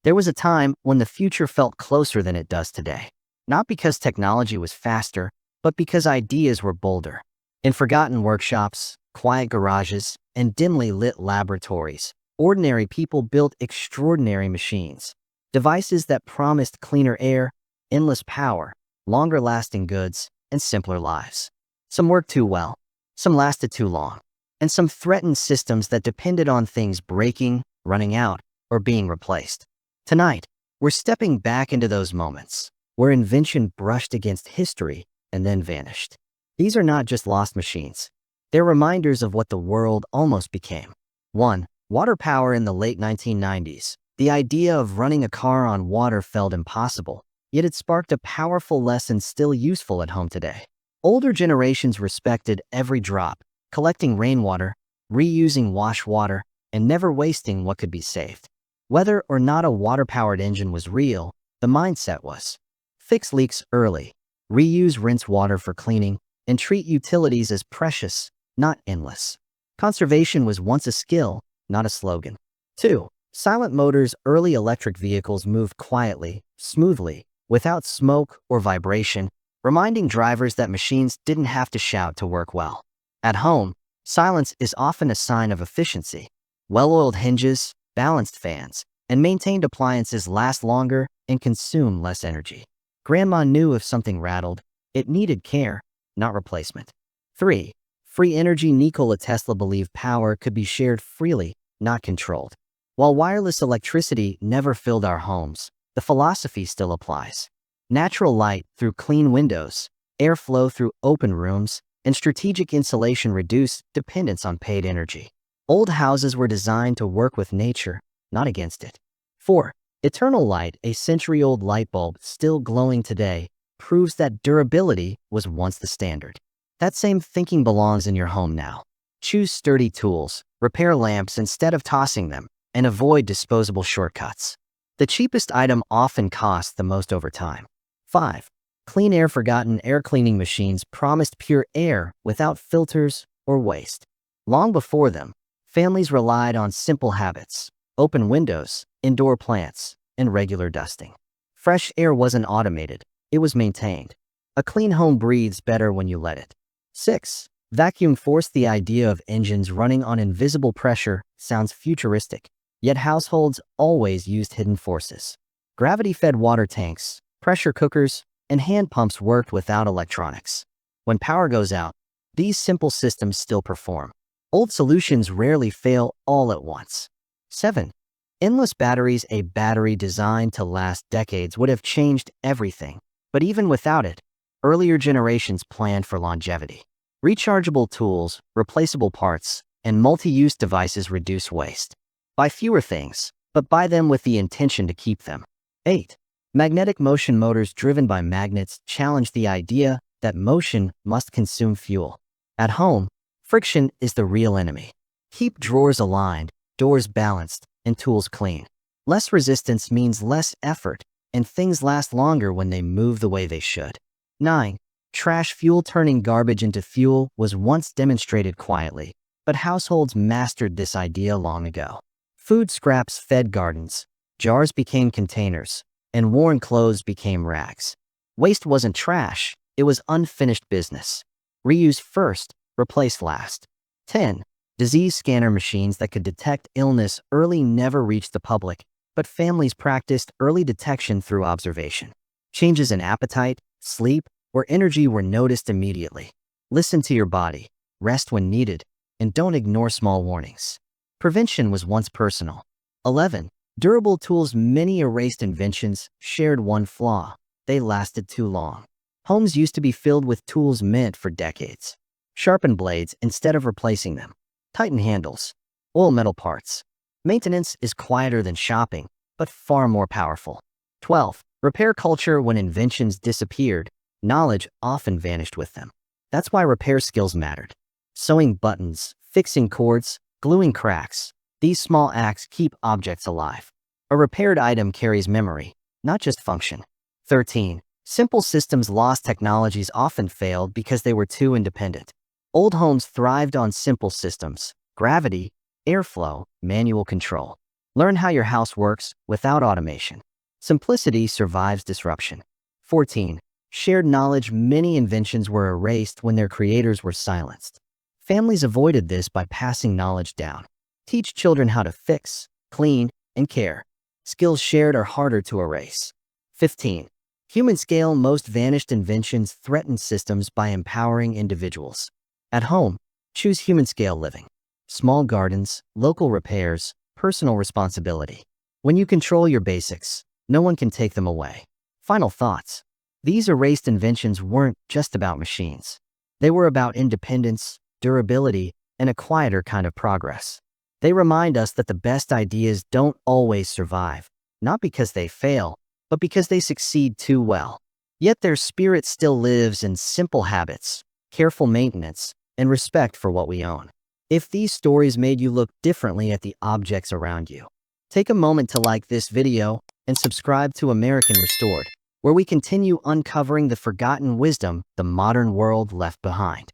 There was a time when the future felt closer than it does today. Not because technology was faster, but because ideas were bolder. In forgotten workshops, quiet garages, and dimly lit laboratories, ordinary people built extraordinary machines. Devices that promised cleaner air, endless power, longer-lasting goods, and simpler lives. Some worked too well, some lasted too long, and some threatened systems that depended on things breaking, running out, or being replaced. Tonight, we're stepping back into those moments where invention brushed against history and then vanished. These are not just lost machines. They're reminders of what the world almost became. 1. Water power in the late 1990s. The idea of running a car on water felt impossible, yet it sparked a powerful lesson still useful at home today. Older generations respected every drop, collecting rainwater, reusing wash water, and never wasting what could be saved. Whether or not a water-powered engine was real, the mindset was. Fix leaks early, reuse rinse water for cleaning, and treat utilities as precious, not endless. Conservation was once a skill, not a slogan. 2. Silent motors. Early electric vehicles moved quietly, smoothly, without smoke or vibration, reminding drivers that machines didn't have to shout to work well. At home, silence is often a sign of efficiency. Well-oiled hinges, balanced fans, and maintained appliances last longer and consume less energy. Grandma knew if something rattled, it needed care, not replacement. 3. Free energy. Nikola Tesla believed power could be shared freely, not controlled. While wireless electricity never filled our homes, the philosophy still applies. Natural light through clean windows, airflow through open rooms, and strategic insulation reduce dependence on paid energy. Old houses were designed to work with nature, not against it. 4. Eternal light. A century-old light bulb still glowing today proves that durability was once the standard. That same thinking belongs in your home now. Choose sturdy tools, repair lamps instead of tossing them, and avoid disposable shortcuts. The cheapest item often costs the most over time. 5. Clean air. Forgotten air cleaning machines promised pure air without filters or waste. Long before them, families relied on simple habits: open windows, indoor plants, and regular dusting. Fresh air wasn't automated, it was maintained. A clean home breathes better when you let it. 6. Vacuum force. The idea of engines running on invisible pressure sounds futuristic, yet households always used hidden forces. Gravity-fed water tanks, pressure cookers, and hand pumps worked without electronics. When power goes out, these simple systems still perform. Old solutions rarely fail all at once. 7. Endless batteries. A battery designed to last decades would have changed everything. But even without it, earlier generations planned for longevity. Rechargeable tools, replaceable parts, and multi-use devices reduce waste. Buy fewer things, but buy them with the intention to keep them. 8. Magnetic motion motors driven by magnets challenge the idea that motion must consume fuel. At home, friction is the real enemy. Keep drawers aligned, doors balanced, and tools clean. Less resistance means less effort, and things last longer when they move the way they should. 9. Trash fuel. Turning garbage into fuel was once demonstrated quietly, but households mastered this idea long ago. Food scraps fed gardens, jars became containers, and worn clothes became rags. Waste wasn't trash, it was unfinished business. Reuse first, replace last. 10. Disease scanner. Machines that could detect illness early never reached the public, but families practiced early detection through observation. Changes in appetite, sleep, or energy were noticed immediately. Listen to your body, rest when needed, and don't ignore small warnings. Prevention was once personal. 11. Durable tools. Many erased inventions shared one flaw: they lasted too long. Homes used to be filled with tools meant for decades. Sharpen blades instead of replacing them. Tighten handles. Oil metal parts. Maintenance is quieter than shopping, but far more powerful. 12. Repair culture. When inventions disappeared, knowledge often vanished with them. That's why repair skills mattered. Sewing buttons, fixing cords, gluing cracks. These small acts keep objects alive. A repaired item carries memory, not just function. 13. Simple systems. Lost technologies often failed because they were too independent. Old homes thrived on simple systems: gravity, airflow, manual control. Learn how your house works without automation. Simplicity survives disruption. 14. Shared knowledge. Many inventions were erased when their creators were silenced. Families avoided this by passing knowledge down. Teach children how to fix, clean, and care. Skills shared are harder to erase. 15. Human scale. Most vanished inventions threaten systems by empowering individuals. At home, choose human scale living. Small gardens, local repairs, personal responsibility. When you control your basics, no one can take them away. Final thoughts. These erased inventions weren't just about machines. They were about independence, durability, and a quieter kind of progress. They remind us that the best ideas don't always survive, not because they fail, but because they succeed too well. Yet their spirit still lives in simple habits, careful maintenance, and respect for what we own. If these stories made you look differently at the objects around you, take a moment to like this video and subscribe to American Restored, where we continue uncovering the forgotten wisdom the modern world left behind.